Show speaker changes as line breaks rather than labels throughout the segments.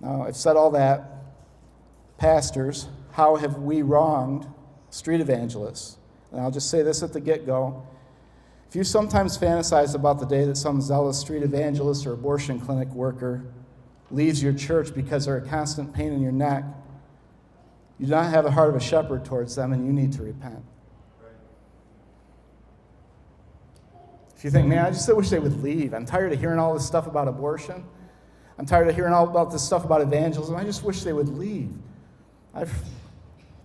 Now, I've said all that. Pastors, how have we wronged street evangelists? And I'll just say this at the get-go. If you sometimes fantasize about the day that some zealous street evangelist or abortion clinic worker leaves your church because they're a constant pain in your neck, you do not have the heart of a shepherd towards them, and you need to repent. If you think, man, I just wish they would leave. I'm tired of hearing all this stuff about abortion. I'm tired of hearing all about this stuff about evangelism. I just wish they would leave. I've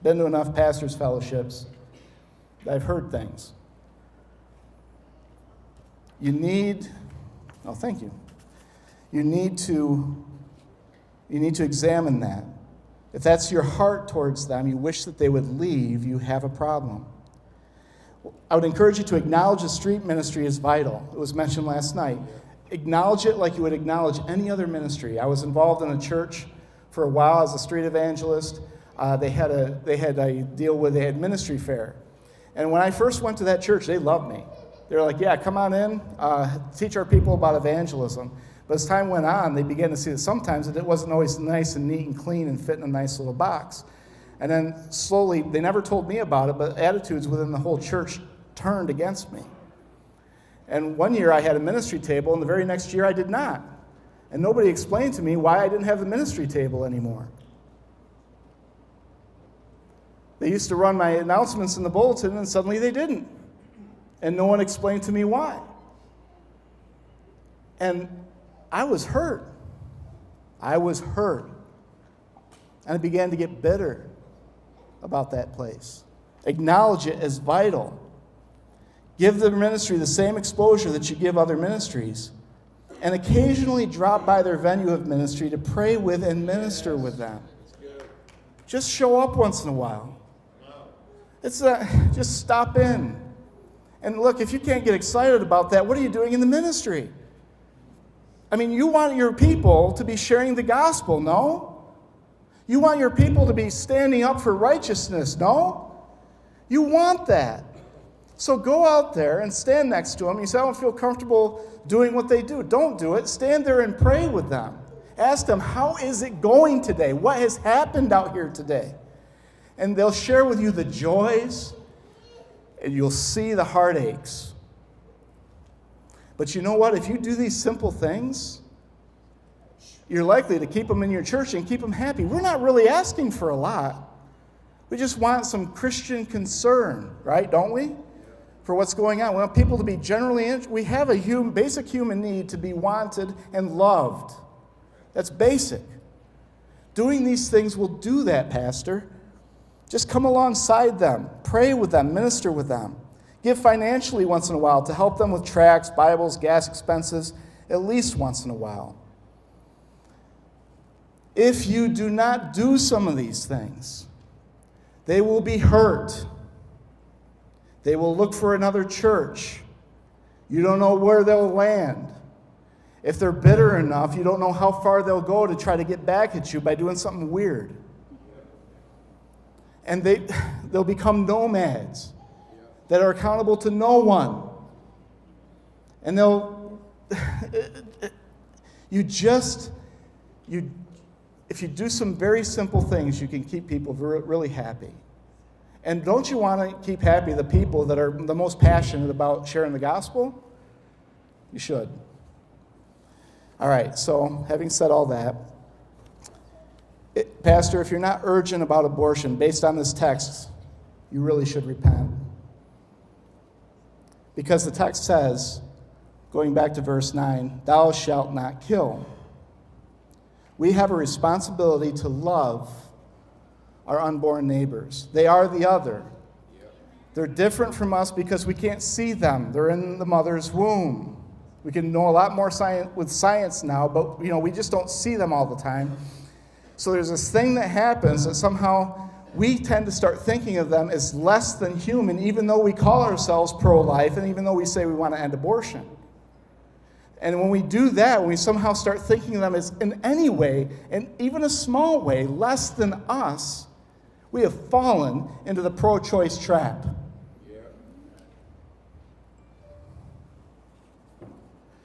been to enough pastors' fellowships. I've heard things. Thank you. You need to examine that. If that's your heart towards them, you wish that they would leave, you have a problem. I would encourage you to acknowledge the street ministry is vital. It was mentioned last night. Acknowledge it like you would acknowledge any other ministry. I was involved in a church for a while as a street evangelist. They had ministry fair. And when I first went to that church, they loved me. They were like, yeah, come on in, teach our people about evangelism. But as time went on, they began to see that sometimes it wasn't always nice and neat and clean and fit in a nice little box. And then slowly, they never told me about it, but attitudes within the whole church turned against me. And one year I had a ministry table, and the very next year I did not. And nobody explained to me why I didn't have the ministry table anymore. They used to run my announcements in the bulletin, and suddenly they didn't. And no one explained to me why. And I was hurt. And I began to get bitter about that place. Acknowledge it as vital. Give the ministry the same exposure that you give other ministries. And occasionally drop by their venue of ministry to pray with and minister with them. Just show up once in a while. Just stop in. And look, if you can't get excited about that, what are you doing in the ministry? I mean, you want your people to be sharing the gospel, no? You want your people to be standing up for righteousness, no? You want that. So go out there and stand next to them. You say, I don't feel comfortable doing what they do. Don't do it. Stand there and pray with them. Ask them, how is it going today? What has happened out here today? And they'll share with you the joys, and you'll see the heartaches. But you know what? If you do these simple things, you're likely to keep them in your church and keep them happy. We're not really asking for a lot. We just want some Christian concern, right? Don't we? For what's going on. We want people to be we have a basic human need to be wanted and loved. That's basic. Doing these things will do that, Pastor. Just come alongside them, pray with them, minister with them. Give financially once in a while to help them with tracts, Bibles, gas expenses, at least once in a while. If you do not do some of these things, they will be hurt. They will look for another church. You don't know where they'll land. If they're bitter enough, you don't know how far they'll go to try to get back at you by doing something weird. And they'll become nomads that are accountable to no one. And if you do some very simple things, you can keep people really happy. And don't you want to keep happy the people that are the most passionate about sharing the gospel? You should. All right, so having said all that, Pastor, if you're not urgent about abortion, based on this text, you really should repent. Because the text says, going back to verse 9, thou shalt not kill. We have a responsibility to love our unborn neighbors. They are the other. They're different from us because we can't see them. They're in the mother's womb. We can know a lot more with science now, but we just don't see them all the time. So there's this thing that happens that somehow we tend to start thinking of them as less than human, even though we call ourselves pro-life and even though we say we want to end abortion. And when we do that, when we somehow start thinking of them as in any way, and even a small way, less than us, we have fallen into the pro-choice trap. Yeah.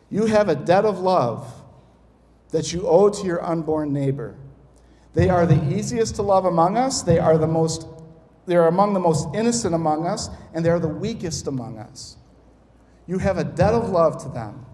You have a debt of love that you owe to your unborn neighbor. They are the easiest to love among us. They are among the most innocent among us, and they are the weakest among us. You have a debt of love to them.